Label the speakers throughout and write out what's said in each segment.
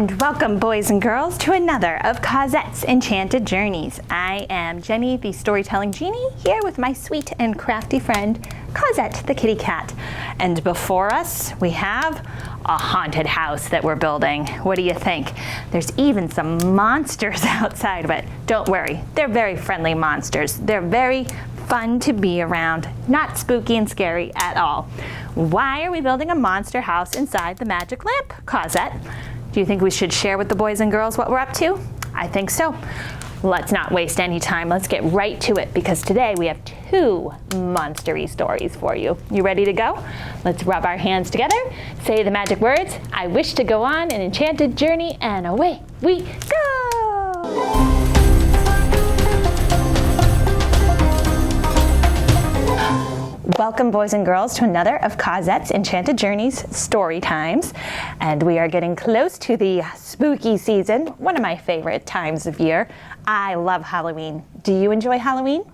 Speaker 1: And welcome, boys and girls, to another of Cosette's Enchanted Journeys. I am Jenny, the storytelling genie, here with my sweet and crafty friend, Cosette, the kitty cat. And before us, we have a haunted house that we're building. What do you think? There's even some monsters outside, but don't worry, they're very friendly monsters. They're very fun to be around, not spooky and scary at all. Why are we building a monster house inside the magic lamp, Cosette? Do you think we should share with the boys and girls what we're up to? I think so. Let's not waste any time. Let's get right to it, because today we have two monster-y stories for you. You ready to go? Let's rub our hands together, say the magic words, I wish to go on an enchanted journey, and away we go! Welcome, boys and girls, to another of Cosette's Enchanted Journeys story times. And we are getting close to the spooky season, one of my favorite times of year. I love Halloween. Do you enjoy Halloween?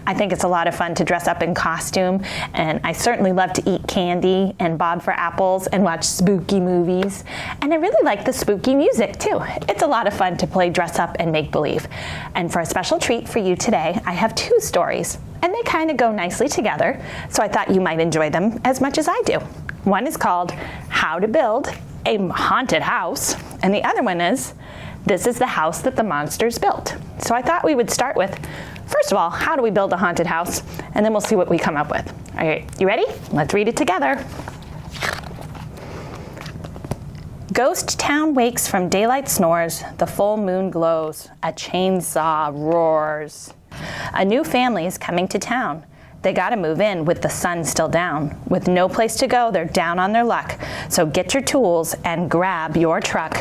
Speaker 1: I think it's a lot of fun to dress up in costume, and I certainly love to eat candy and bob for apples and watch spooky movies. And I really like the spooky music too. It's a lot of fun to play dress up and make believe. And for a special treat for you today, I have two stories, and they kind of go nicely together, so I thought you might enjoy them as much as I do. One is called How to Build a Haunted House, and the other one is This is the House That the Monsters Built. So I thought we would start with, first of all, how do we build a haunted house? And then we'll see what we come up with. All right, you ready? Let's read it together. Ghost town wakes from daylight snores, the full moon glows, a chainsaw roars. A new family is coming to town. They gotta move in with the sun still down. With no place to go, they're down on their luck. So get your tools and grab your truck.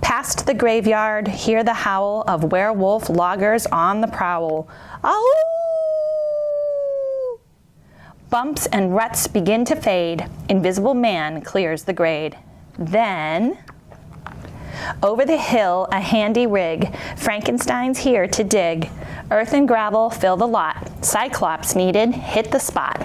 Speaker 1: Past the graveyard, hear the howl of werewolf loggers on the prowl. Oh! Bumps and ruts begin to fade. Invisible man clears the grade. Then, over the hill, a handy rig. Frankenstein's here to dig. Earth and gravel fill the lot. Cyclops needed, hit the spot.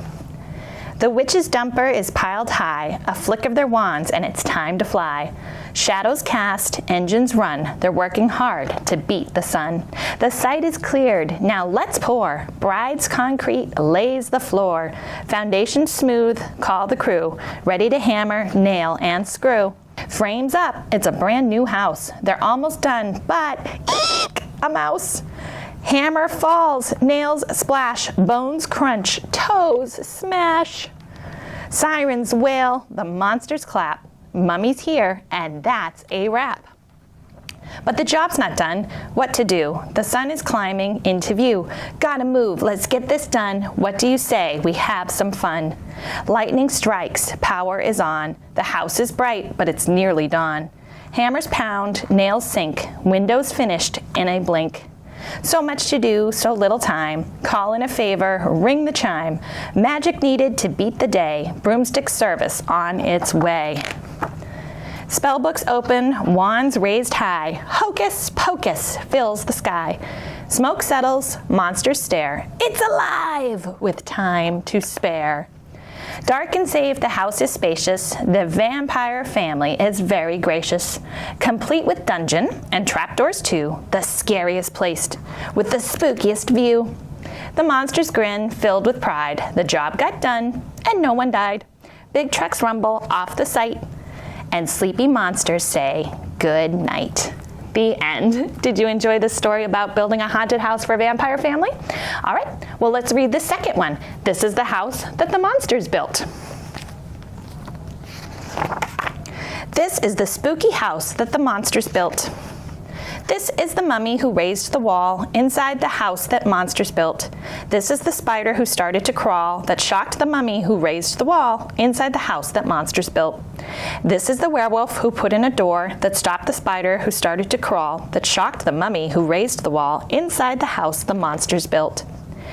Speaker 1: The witch's dumper is piled high, a flick of their wands and it's time to fly. Shadows cast, engines run, they're working hard to beat the sun. The site is cleared, now let's pour. Bride's concrete lays the floor. Foundation smooth, call the crew. Ready to hammer, nail, and screw. Frames up, it's a brand new house. They're almost done, but eek, a mouse. Hammer falls, nails splash, bones crunch, toes smash. Sirens wail, the monsters clap. Mummy's here, and that's a wrap. But the job's not done. What to do? The sun is climbing into view. Gotta move, let's get this done. What do you say? We have some fun. Lightning strikes, power is on. The house is bright, but it's nearly dawn. Hammers pound, nails sink, windows finished in a blink. So much to do, so little time. Call in a favor, ring the chime. Magic needed to beat the day. Broomstick service on its way. Spellbooks open, wands raised high. Hocus pocus fills the sky. Smoke settles, monsters stare. It's alive with time to spare. Dark and safe, the house is spacious. The vampire family is very gracious. Complete with dungeon and trapdoors too. The scariest placed with the spookiest view. The monsters grin, filled with pride. The job got done and no one died. Big trucks rumble off the site. And sleepy monsters say good night. The end. Did you enjoy this story about building a haunted house for a vampire family? All right, well, let's read the second one. This is the house that the monsters built. This is the spooky house that the monsters built. This is the mummy who raised the wall inside the house that monsters built. This is the spider who started to crawl that shocked the mummy who raised the wall inside the house that monsters built. This is the werewolf who put in a door that stopped the spider who started to crawl that shocked the mummy who raised the wall inside the house the monsters built.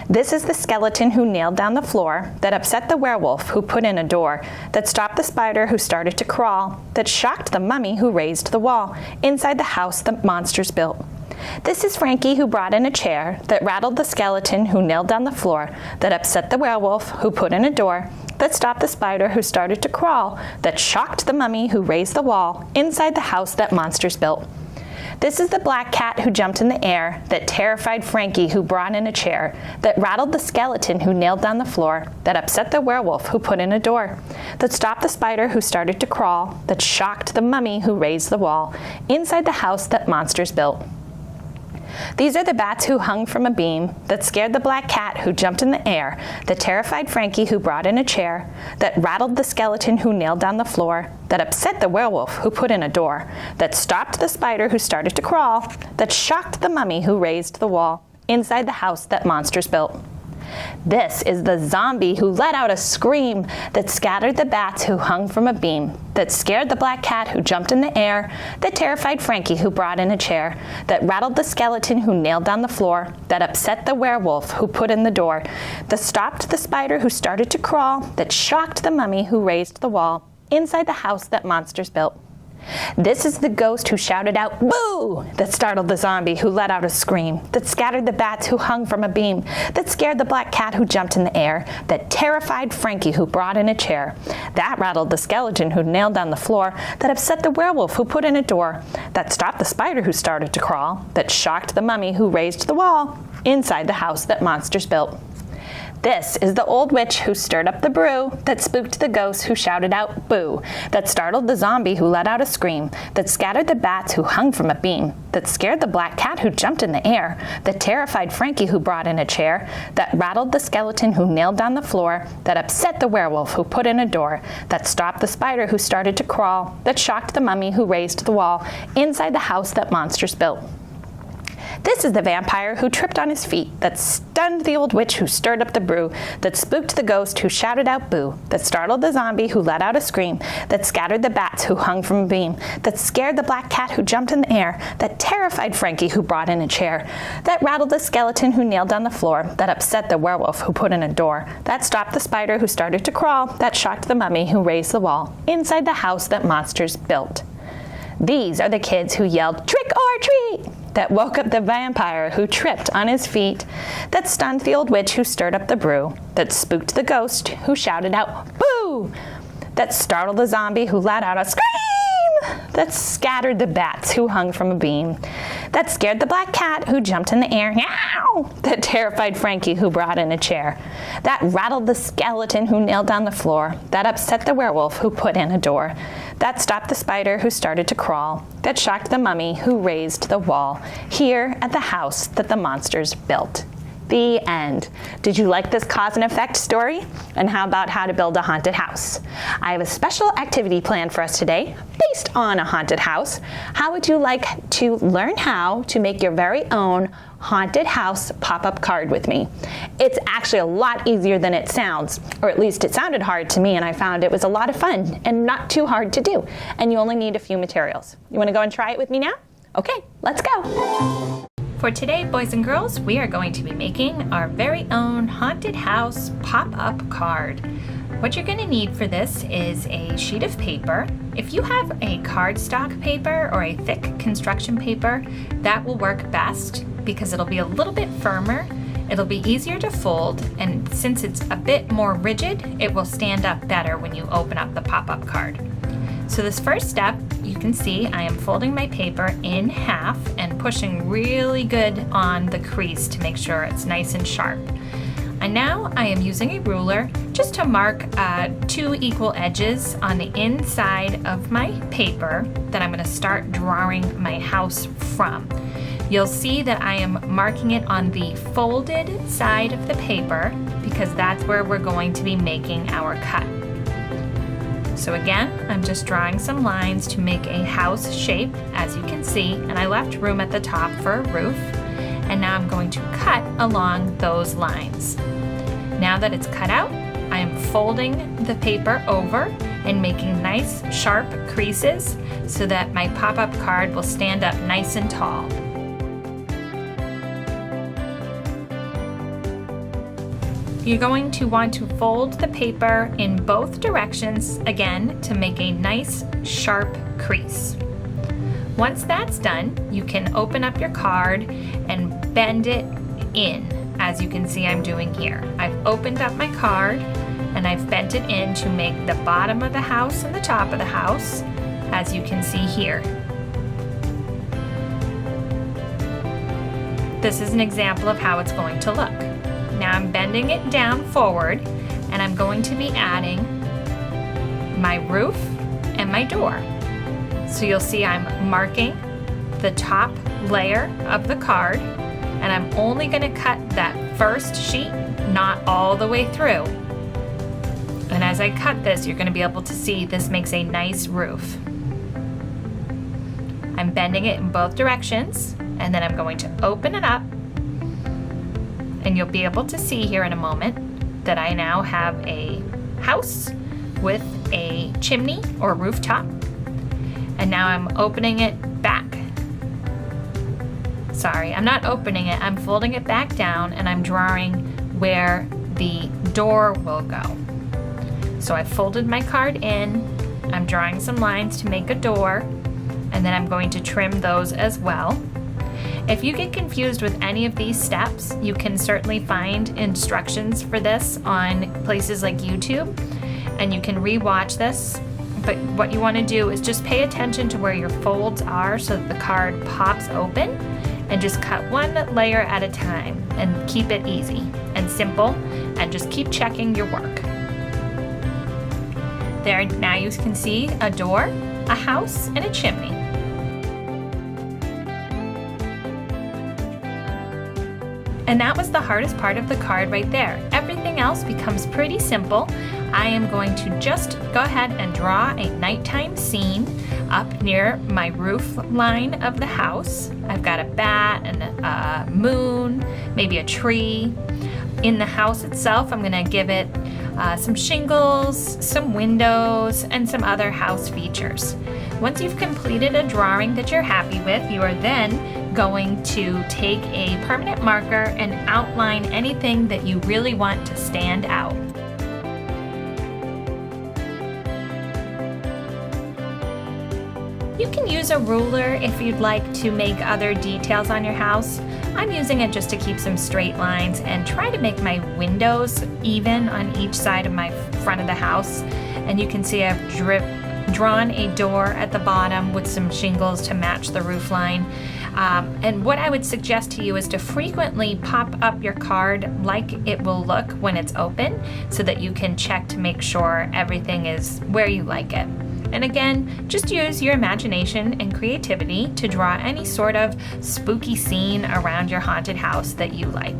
Speaker 1: This is the skeleton who nailed down the floor that upset the werewolf who put in a door that stopped the spider who started to crawl that shocked the mummy who raised the wall inside the house the monsters built. This is Frankie who brought in a chair that rattled the skeleton who nailed down the floor that upset the werewolf who put in a door that stopped the spider who started to crawl, that shocked the mummy who raised the wall inside the house that monsters built. This is the black cat who jumped in the air, that terrified Frankie who brought in a chair, that rattled the skeleton who nailed down the floor, that upset the werewolf who put in a door, that stopped the spider who started to crawl, that shocked the mummy who raised the wall inside the house that monsters built. These are the bats who hung from a beam, that scared the black cat who jumped in the air, that terrified Frankie who brought in a chair, that rattled the skeleton who nailed down the floor, that upset the werewolf who put in a door, that stopped the spider who started to crawl, that shocked the mummy who raised the wall inside the house that monsters built. This is the zombie who let out a scream, that scattered the bats who hung from a beam, that scared the black cat who jumped in the air, that terrified Frankie who brought in a chair, that rattled the skeleton who nailed down the floor, that upset the werewolf who put in the door, that stopped the spider who started to crawl, that shocked the mummy who raised the wall inside the house that monsters built. This is the ghost who shouted out, "Boo!" that startled the zombie who let out a scream, that scattered the bats who hung from a beam, that scared the black cat who jumped in the air, that terrified Frankie who brought in a chair, that rattled the skeleton who nailed down the floor, that upset the werewolf who put in a door, that stopped the spider who started to crawl, that shocked the mummy who raised the wall inside the house that monsters built. This is the old witch who stirred up the brew, that spooked the ghost who shouted out, "Boo!" that startled the zombie who let out a scream, that scattered the bats who hung from a beam, that scared the black cat who jumped in the air, that terrified Frankie who brought in a chair, that rattled the skeleton who nailed down the floor, that upset the werewolf who put in a door, that stopped the spider who started to crawl, that shocked the mummy who raised the wall inside the house that monsters built. This is the vampire who tripped on his feet, that stunned the old witch who stirred up the brew, that spooked the ghost who shouted out boo, that startled the zombie who let out a scream, that scattered the bats who hung from a beam, that scared the black cat who jumped in the air, that terrified Frankie who brought in a chair, that rattled the skeleton who nailed down the floor, that upset the werewolf who put in a door, that stopped the spider who started to crawl, that shocked the mummy who raised the wall inside the house that monsters built. These are the kids who yelled, "Trick or treat!" that woke up the vampire who tripped on his feet, that stunned the old witch who stirred up the brew, that spooked the ghost who shouted out, "Boo!" that startled the zombie who let out a scream, that scattered the bats who hung from a beam, that scared the black cat who jumped in the air, "Meow!" that terrified Frankie who brought in a chair, that rattled the skeleton who nailed down the floor, that upset the werewolf who put in a door, that stopped the spider who started to crawl, that shocked the mummy who raised the wall here at the house that the monsters built. The end. Did you like this cause and effect story? And how about how to build a haunted house? I have a special activity planned for us today based on a haunted house. How would you like to learn how to make your very own haunted house pop-up card with me? It's actually a lot easier than it sounds, or at least it sounded hard to me, and I found it was a lot of fun and not too hard to do. And you only need a few materials. You want to go and try it with me now? Okay, let's go. For today, boys and girls, we are going to be making our very own haunted house pop-up card. What you're going to need for this is a sheet of paper. If you have a cardstock paper or a thick construction paper, that will work best because it'll be a little bit firmer, it'll be easier to fold, and since it's a bit more rigid, it will stand up better when you open up the pop-up card. So this first step, you can see I am folding my paper in half and pushing really good on the crease to make sure it's nice and sharp. And now I am using a ruler just to mark 2 equal edges on the inside of my paper that I'm going to start drawing my house from. You'll see that I am marking it on the folded side of the paper because that's where we're going to be making our cut. So again, I'm just drawing some lines to make a house shape, as you can see, and I left room at the top for a roof. And now I'm going to cut along those lines. Now that it's cut out, I am folding the paper over and making nice sharp creases so that my pop-up card will stand up nice and tall. You're going to want to fold the paper in both directions again to make a nice sharp crease. Once that's done, you can open up your card and bend it in, as you can see I'm doing here. I've opened up my card and I've bent it in to make the bottom of the house and the top of the house, as you can see here. This is an example of how it's going to look. Now I'm bending it down forward, and I'm going to be adding my roof and my door. So you'll see I'm marking the top layer of the card, and I'm only going to cut that first sheet, not all the way through. And as I cut this, you're going to be able to see this makes a nice roof. I'm bending it in both directions, and then I'm going to open it up, and you'll be able to see here in a moment that I now have a house with a chimney or rooftop. And now I'm opening it back. Sorry, I'm not opening it, I'm folding it back down, and I'm drawing where the door will go. So I folded my card in, I'm drawing some lines to make a door, and then I'm going to trim those as well. If you get confused with any of these steps, you can certainly find instructions for this on places like YouTube, and you can re-watch this. But what you want to do is just pay attention to where your folds are so that the card pops open, and just cut one layer at a time and keep it easy and simple, and just keep checking your work. There, now you can see a door, a house, and a chimney. And that was the hardest part of the card right there. Everything else becomes pretty simple. I am going to just go ahead and draw a nighttime scene up near my roof line of the house. I've got a bat and a moon, maybe a tree. In the house itself, I'm gonna give it some shingles, some windows, and some other house features. Once you've completed a drawing that you're happy with, you are then going to take a permanent marker and outline anything that you really want to stand out. You can use a ruler if you'd like to make other details on your house. I'm using it just to keep some straight lines and try to make my windows even on each side of my front of the house. And you can see I've drawn a door at the bottom with some shingles to match the roof line. And what I would suggest to you is to frequently pop up your card like it will look when it's open, so that you can check to make sure everything is where you like it. And again, just use your imagination and creativity to draw any sort of spooky scene around your haunted house that you like.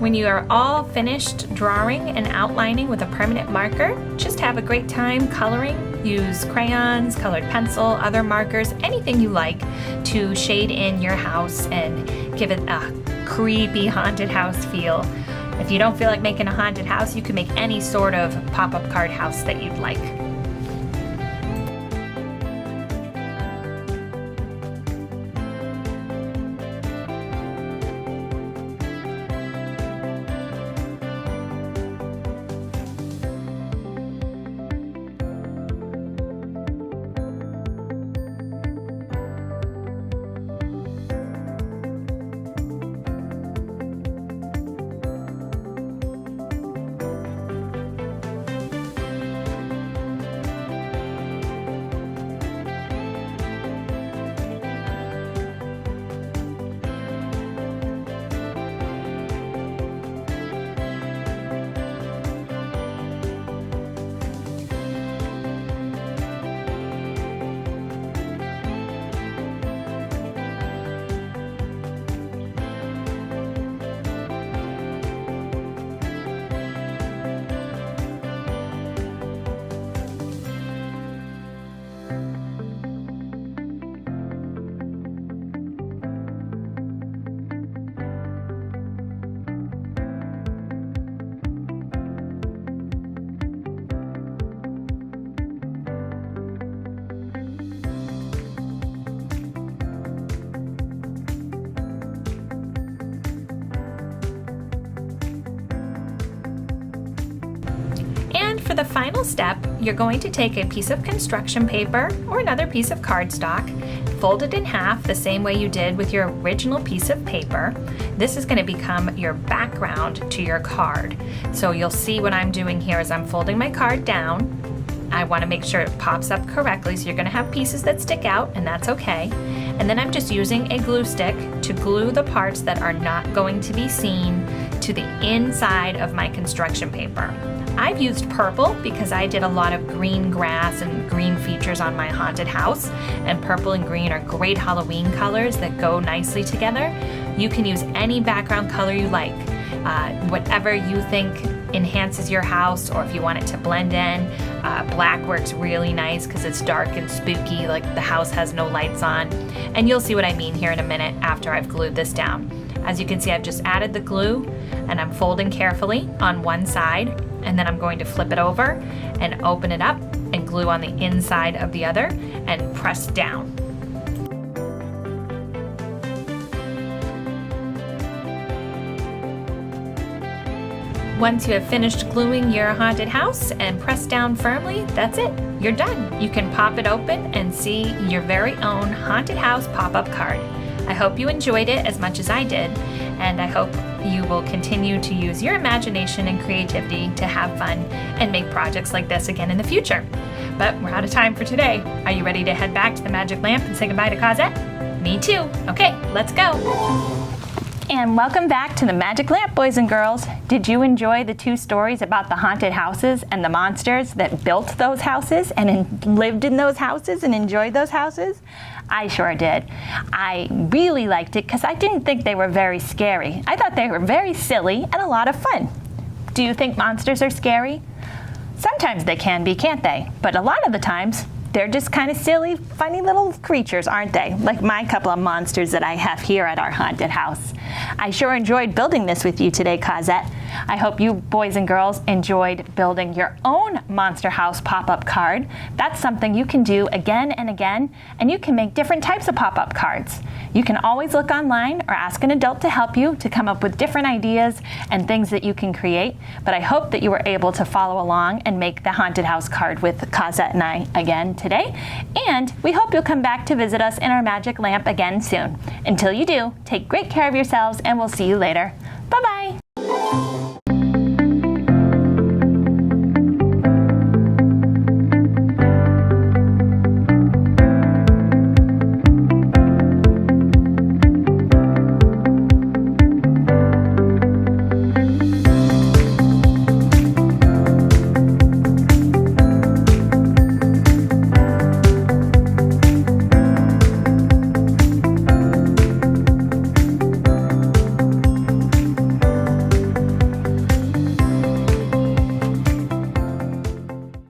Speaker 1: When you are all finished drawing and outlining with a permanent marker, just have a great time coloring. Use crayons, colored pencil, other markers, anything you like to shade in your house and give it a creepy haunted house feel. If you don't feel like making a haunted house, you can make any sort of pop-up card house that you'd like. for the final step, you're going to take a piece of construction paper or another piece of cardstock, fold it in half the same way you did with your original piece of paper. This is going to become your background to your card. So you'll see what I'm doing here is I'm folding my card down. I want to make sure it pops up correctly, so you're going to have pieces that stick out, and that's okay. And then I'm just using a glue stick to glue the parts that are not going to be seen to the inside of my construction paper. I've used purple because I did a lot of green grass and green features on my haunted house, and purple and green are great Halloween colors that go nicely together. You can use any background color you like, whatever you think enhances your house, or if you want it to blend in. Black works really nice because it's dark and spooky, like the house has no lights on. And you'll see what I mean here in a minute after I've glued this down. As you can see, I've just added the glue and I'm folding carefully on one side, and then I'm going to flip it over and open it up and glue on the inside of the other and press down. Once you have finished gluing your haunted house and pressed down firmly, that's it. You're done. You can pop it open and see your very own haunted house pop-up card. I hope you enjoyed it as much as I did, and I hope you will continue to use your imagination and creativity to have fun and make projects like this again in the future. But we're out of time for today. Are you ready to head back to the magic lamp and say goodbye to Cosette? Me too. Okay, let's go. And welcome back to the Magic Lamp, boys and girls. Did you enjoy the 2 stories about the haunted houses and the monsters that built those houses and lived in those houses and enjoyed those houses? I sure did. I really liked it because I didn't think they were very scary. I thought they were very silly and a lot of fun. Do you think monsters are scary? Sometimes they can be, can't they? But a lot of the times, they're just kind of silly, funny little creatures, aren't they? Like my couple of monsters that I have here at our haunted house. I sure enjoyed building this with you today, Cosette. I hope you boys and girls enjoyed building your own Monster House pop-up card. That's something you can do again and again, and you can make different types of pop-up cards. You can always look online or ask an adult to help you to come up with different ideas and things that you can create, but I hope that you were able to follow along and make the haunted house card with Cosette and I again today, and we hope you'll come back to visit us in our magic lamp again soon. Until you do, take great care of yourselves, and we'll see you later. Bye-bye.